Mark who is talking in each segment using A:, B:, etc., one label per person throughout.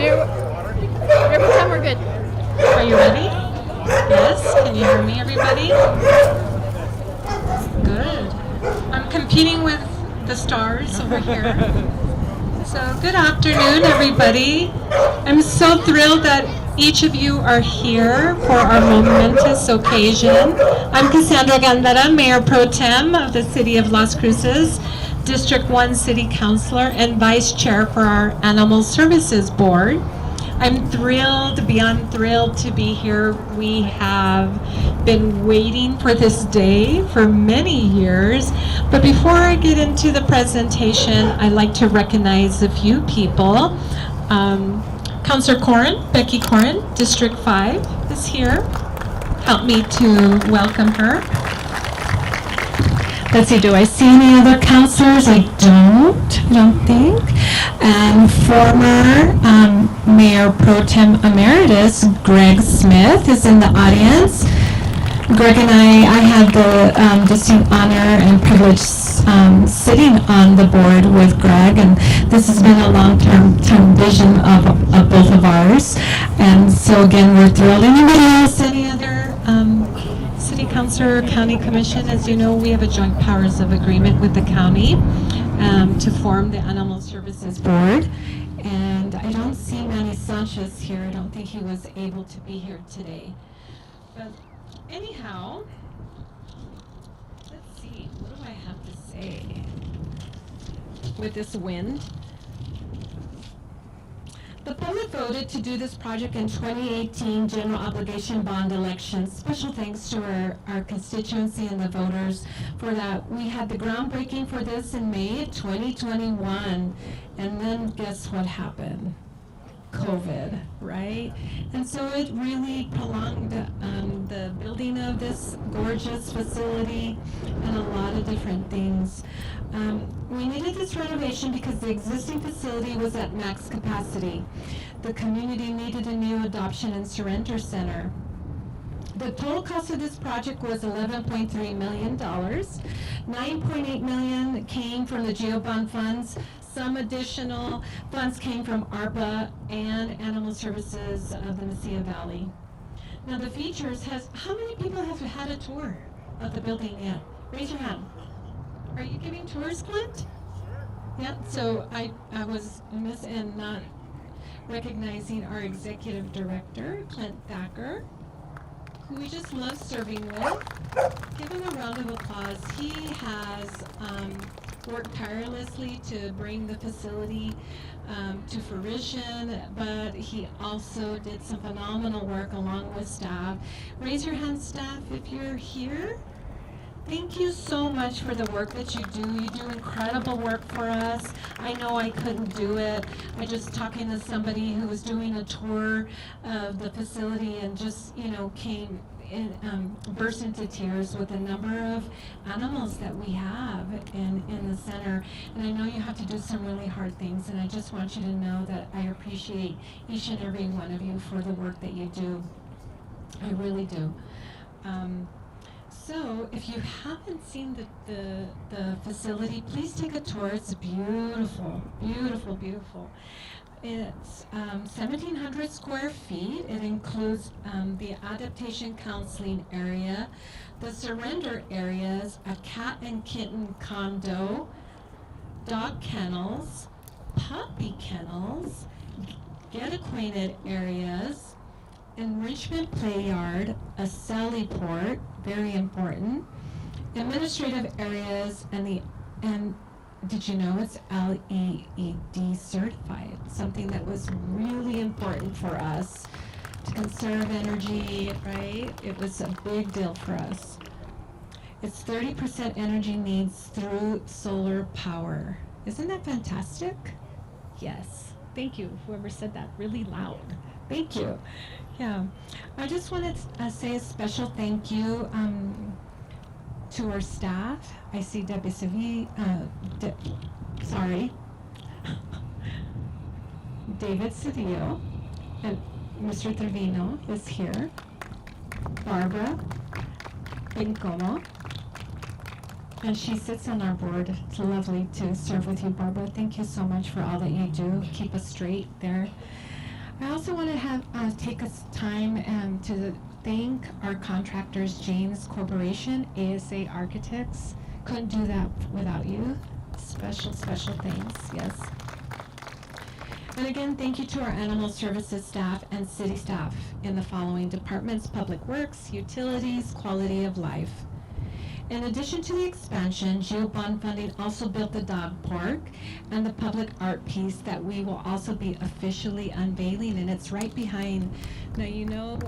A: Mayor Pro we're good.
B: Are you ready? Yes? Can you hear me, everybody? Good. I'm competing with the stars over here. So, good afternoon, everybody. I'm so thrilled that each of you are here for our momentous occasion. I'm Cassandra Gandara, Mayor Pro Tem of the City of Las Cruces, District 1 City Councilor, and Vice Chair for our Animal Services Board. I'm thrilled, beyond thrilled to be here. We have been waiting for this day for many years. But before I get into the presentation, I'd like to recognize a few people. Councilor Corrin, Becky Corrin, District 5 is here. Help me to welcome her. Let's see, do I see any other councilors? I don't think. And former Mayor Pro Tem Emeritus Greg Smith is in the audience. Greg and I had the distinct honor and privilege sitting on the board with Greg, and this has been a long-term vision of both of ours. And so again, we're thrilled. Anybody else, any other City Councilor, County Commission? As you know, we have a joint powers of agreement with the county to form the Animal Services Board. And I don't see Manny Sanchez here. I don't think he was able to be here today. But anyhow, let's see, what do I have to say with this wind? The public voted to do this project in 2018 general obligation bond election. Special thanks to our constituency and the voters for that. We had the groundbreaking for this in May 2021, and then guess what happened? COVID, right? And so it really prolonged the building of this gorgeous facility and a lot of different things. We needed this renovation because the existing facility was at max capacity. The community needed a new adoption and surrender center. The total cost of this project was $11.3 million. $9.8 million came from the GeoBond funds. Some additional funds came from ARPA and Animal Services of the Mesilla Valley. Now the features how many people have had a tour of the building yet? Raise your hand. Are you giving tours, Clint? Sure. Yeah, so I was amiss in not recognizing our executive director, Clint Thacker, who we just love serving with. Give him a round of applause. He has worked tirelessly to bring the facility to fruition, but he also did some phenomenal work along with staff. Raise your hand, staff, if you're here. Thank you so much for the work that you do. You do incredible work for us. I know I couldn't do it. I just talking to somebody who was doing a tour of the facility and just, came in, burst into tears with the number of animals that we have in the center. And I know you have to do some really hard things, and I just want you to know that I appreciate each and every one of you for the work that you do. I really do. So if you haven't seen the facility, please take a tour. It's beautiful, beautiful, beautiful. It's 1,700 square feet. It includes the adaptation counseling area, the surrender areas, a cat and kitten condo, dog kennels, puppy kennels, get acquainted areas, enrichment play yard, a sally port, very important, administrative areas, and did you know it's LEED certified? Something that was really important for us to conserve energy, right? It was a big deal for us. It's 30% energy needs through solar power. Isn't that fantastic? Yes. Thank you, whoever said that really loud. Thank you. Yeah. I just wanted to say a special thank you to our staff. I see Debbie Savi, David Cedillo, and Mr. Trevino is here. Barbara Bencomo, and she sits on our board. It's lovely to serve with you, Barbara. Thank you so much for all that you do. Keep us straight there. I also want to take us time to thank our contractors, James Corporation, ASA Architects. Couldn't do that without you. Special thanks, yes. And again, thank you to our animal services staff and city staff in the following departments: Public Works, Utilities, Quality of Life. In addition to the expansion, GEO bond funding also built the dog park and the public art piece that we will also be officially unveiling, and it's right behind. Now, you know,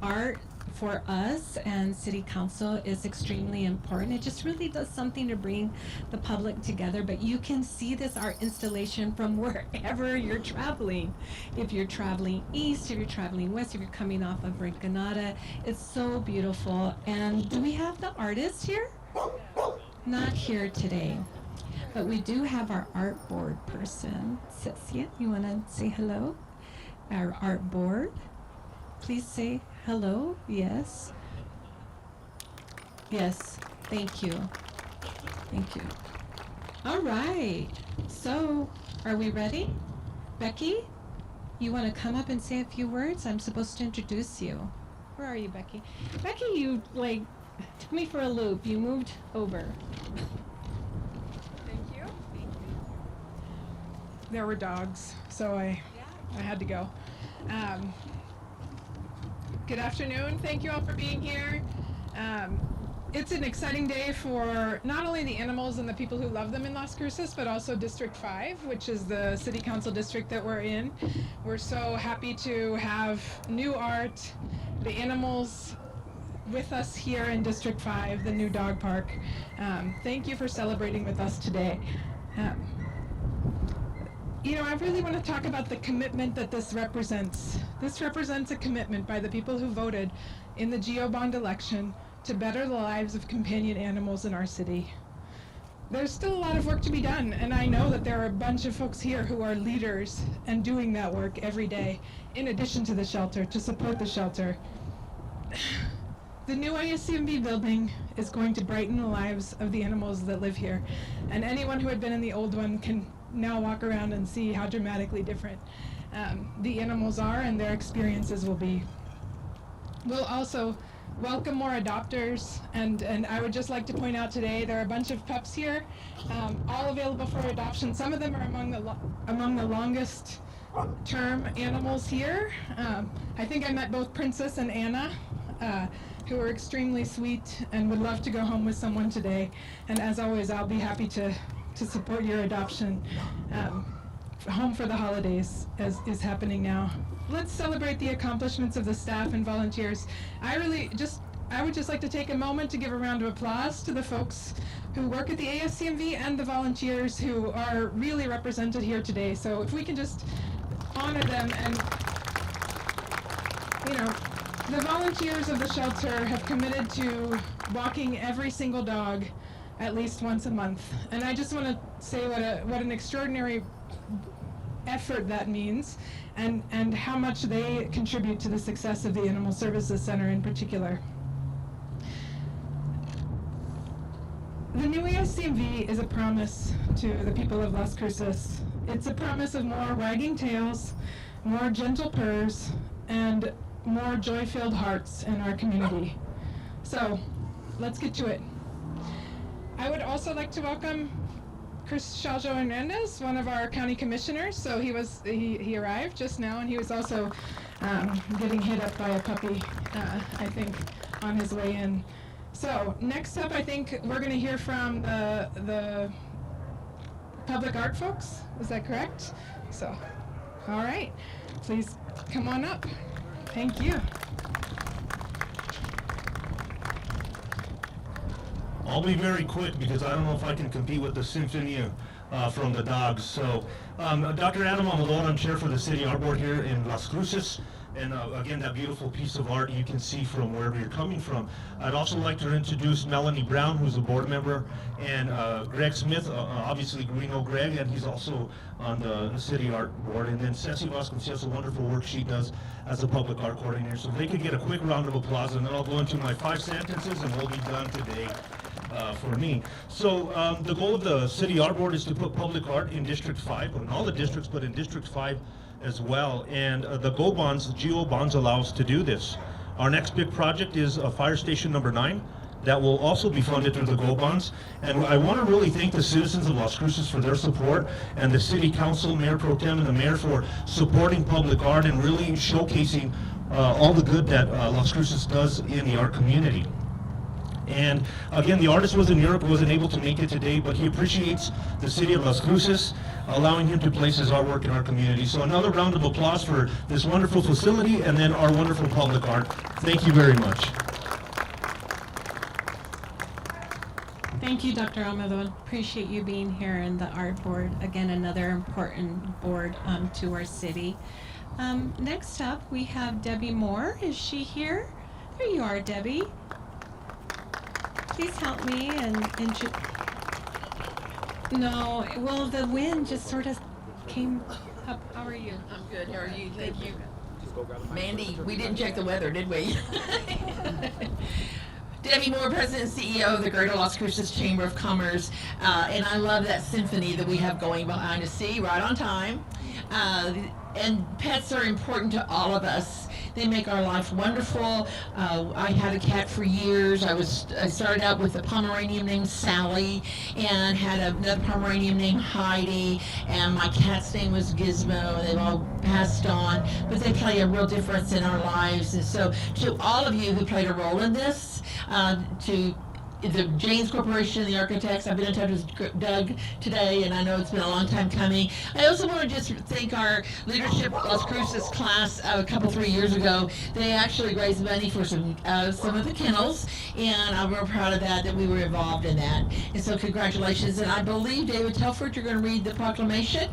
B: art for us and City Council is extremely important. It just really does something to bring the public together, but you can see this art installation from wherever you're traveling. If you're traveling east, if you're traveling west, if you're coming off of Rinconada, it's so beautiful. And do we have the artist here? Not here today, but we do have our art board person. Cecilia, you want to say hello? Our art board. Please say hello. Yes. Yes. Thank you. Thank you. All right. So, are we ready? Becky, you want to come up and say a few words? I'm supposed to introduce you. Where are you, Becky? Becky, you took me for a loop. You moved over.
A: Thank you. There were dogs, so I had to go. Good afternoon. Thank you all for being here. It's an exciting day for not only the animals and the people who love them in Las Cruces, but also District 5, which is the city council district that we're in. We're so happy to have new art, the animals with us here in District 5, the new dog park. Thank you for celebrating with us today. You know, I really want to talk about the commitment that this represents. This represents a commitment by the people who voted in the GEO bond election to better the lives of companion animals in our city. There's still a lot of work to be done, and I know that there are a bunch of folks here who are leaders and doing that work every day, in addition to the shelter, to support the shelter. The new ASCMV building is going to brighten the lives of the animals that live here, and anyone who had been in the old one can now walk around and see how dramatically different the animals are and their experiences will be. We'll also welcome more adopters, and I would just like to point out today there are a bunch of pups here, all available for adoption. Some of them are among the longest term animals here. I think I met both Princess and Anna, who are extremely sweet and would love to go home with someone today. And as always, I'll be happy to support your adoption. Home for the holidays is happening now. Let's celebrate the accomplishments of the staff and volunteers. I would just like to take a moment to give a round of applause to the folks who work at the ASCMV and the volunteers who are really represented here today. So if we can just honor them. And you know, the volunteers of the shelter have committed to walking every single dog at least once a month. And I just want to say what an extraordinary effort that means, and how much they contribute to the success of the Animal Services Center in particular. The new ASCMV is a promise to the people of Las Cruces. It's a promise of more wagging tails, more gentle purrs, and more joy-filled hearts in our community. So, let's get to it. I would also like to welcome Chris Shaljo Hernandez, one of our county commissioners. So he arrived just now, and he was also getting hit up by a puppy, I think, on his way in. So next up, I think we're going to hear from the public art folks. Is that correct? So, all right, please come on up. Thank you.
C: I'll be very quick because I don't know if I can compete with the symphony from the dogs. So, Dr. Adam Amador, I'm chair for the City Art Board here in Las Cruces. And again, that beautiful piece of art you can see from wherever you're coming from. I'd also like to introduce Melanie Brown, who's a board member, and Greg Smith, obviously we know Greg, and he's also on the City Art Board. And then Ceci Vasconcelos, a wonderful work she does as a public art coordinator. So if they could get a quick round of applause, and then I'll go into my 5 sentences, and we'll be done today. For me. So the goal of the City Art Board is to put public art in District 5, or in all the districts, but in District 5 as well. And the GO bonds, the GO bonds allow us to do this. Our next big project is Fire Station number 9. That will also be funded through the GO bonds. And I want to really thank the citizens of Las Cruces for their support, and the City Council, Mayor Pro Tem, and the Mayor for supporting public art and really showcasing all the good that Las Cruces does in the art community. And again, the artist was in Europe, wasn't able to make it today, but he appreciates the city of Las Cruces allowing him to place his artwork in our community. So another round of applause for this wonderful facility and then our wonderful public art. Thank you very much.
B: Thank you, Dr. Almedo. Appreciate you being here in the art board. Again, another important board to our city. Next up, we have Debbie Moore. Is she here? There you are, Debbie. Please help me No, well, the wind just sort of came up. How are you?
D: I'm good. How are you? Thank you. Mandy, we didn't check the weather, did we? Debbie Moore, President and CEO of the Greater Las Cruces Chamber of Commerce, and I love that symphony that we have going behind us. See, right on time. And pets are important to all of us. They make our life wonderful. I had a cat for years. I started out with a Pomeranian named Sally, and had another Pomeranian named Heidi, and my cat's name was Gizmo. They've all passed on, but they play a real difference in our lives. And so, to all of you who played a role in this, to the James Corporation, the architects, I've been in touch with Doug today, and I know it's been a long time coming. I also want to just thank our leadership Las Cruces class a couple, 3 years ago. They actually raised money for some of the kennels, and I'm real proud of that we were involved in that. And so congratulations. And I believe, David Telford, you're going to read the proclamation.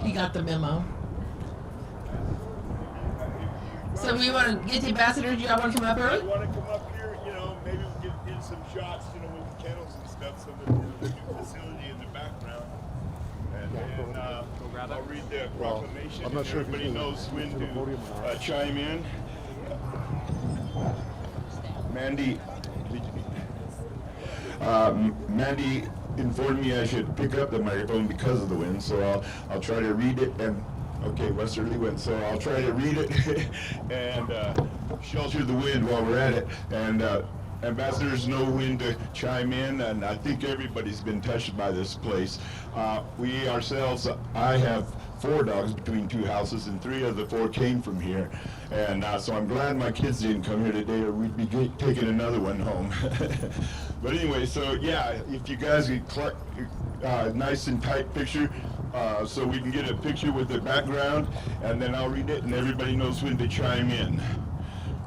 D: He got the memo. So we want to get the ambassadors. Do y'all want to come up early?
E: I want to come up here, maybe we'll get some shots, with the kennels and stuff, some of the new facility in the background. And then I'll read the proclamation.
F: I'm not sure if
E: everybody knows when to chime in. Mandy informed me I should pick up the microphone because of the wind, so I'll try to read it and. Okay, westerly wind, so I'll try to read it and shelter the wind while we're at it. And ambassadors know when to chime in, and I think everybody's been touched by this place. We ourselves, I have 4 dogs between 2 houses, and 3 of the 4 came from here. And so I'm glad my kids didn't come here today, or we'd be taking another one home. But anyway, so yeah, if you guys could collect nice and tight picture, so we can get a picture with the background, and then I'll read it, and everybody knows when to chime in.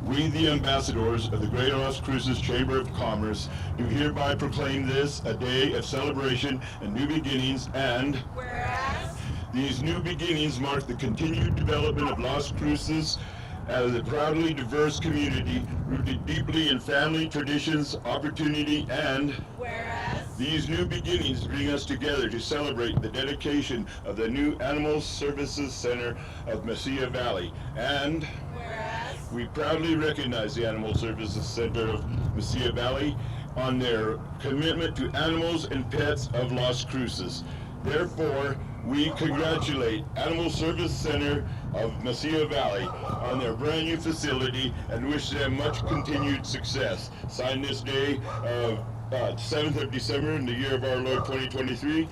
E: We, the ambassadors of the Greater Las Cruces Chamber of Commerce, do hereby proclaim this a day of celebration and new beginnings, and whereas these new beginnings mark the continued development of Las Cruces as a proudly diverse community rooted deeply in family, traditions, opportunity, and whereas these new beginnings bring us together to celebrate the dedication of the new Animal Services Center of Mesilla Valley, and whereas we proudly recognize the Animal Services Center of Mesilla Valley on their commitment to animals and pets of Las Cruces. Therefore, we congratulate Animal Service Center of Mesilla Valley on their brand new facility and wish them much continued success. Signed this day of 7th of December in the year of our Lord 2023.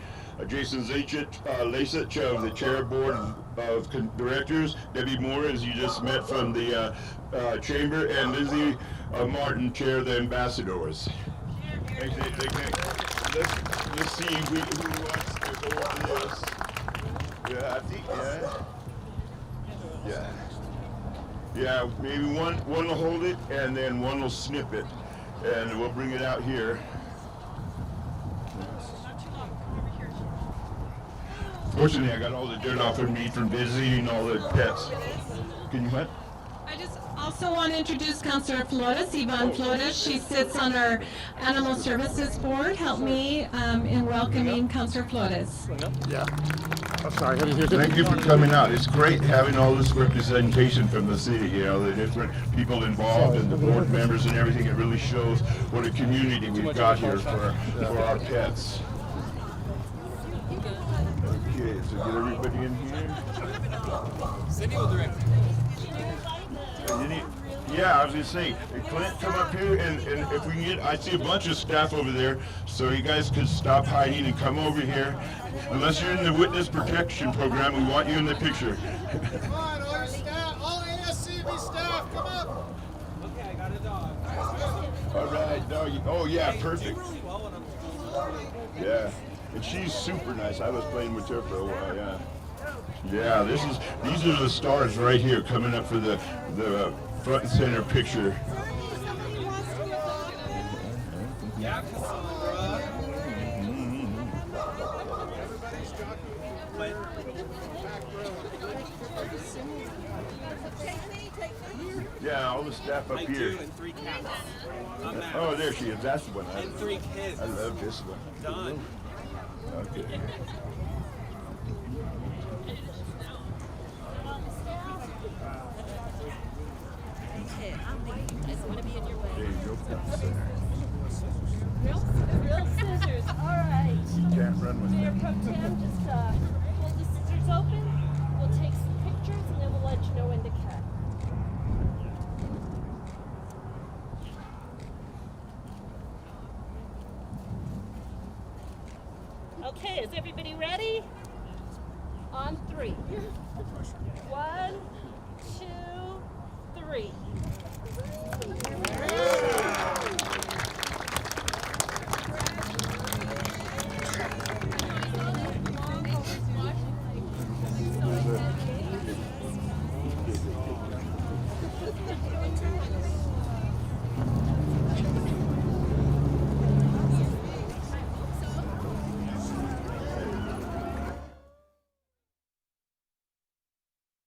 E: Jason Lasich of the Chair Board of Directors, Debbie Moore, as you just met from the Chamber, and Lizzie Martin, Chair of the Ambassadors. Thanks. Let's see who wants to go over this. Yeah, I think, yeah, maybe one will hold it, and then one will snip it, and we'll bring it out here. Fortunately, I got all the dirt off of me from visiting all the pets. Can you what?
B: I just also want to introduce Councilor Flores, Yvonne Flores. She sits on our Animal Services Board. Help me in welcoming Councilor Flores.
F: Yeah. I'm sorry, I didn't hear
E: Thank you for coming out. It's great having all this representation from the city, the different people involved and the board members and everything. It really shows what a community we've got here for our pets. Okay, so get everybody in here.
G: Cindy will direct.
E: And you need, yeah, I was gonna say, Clint, come up here, and if we can get, I see a bunch of staff over there, so you guys could stop hiding and come over here. Unless you're in the witness protection program, we want you in the picture.
G: Come on, all your staff, all ASCMV staff, come up. Okay, I got a dog.
E: All right, doggy. Oh yeah, perfect. Yeah, and she's super nice. I was playing with her for a while. Yeah. Yeah, these are the stars right here coming up for the front and center picture.
G: Yeah, Cassandra.
E: Yeah, all the staff up
G: I
E: here.
G: do, and 3 cats. I'm Max.
E: Oh, there she is. That's the one.
G: And 3 kids.
E: I love this one.
G: Done.
E: Okay. There you go.
H: Real scissors, all right.
E: Can't run with
H: Mayor
E: them.
H: Pro Tem, just hold the scissors open. We'll take some pictures and then we'll let you know when to cut. Okay, is everybody ready? On 3. 1, 2, 3.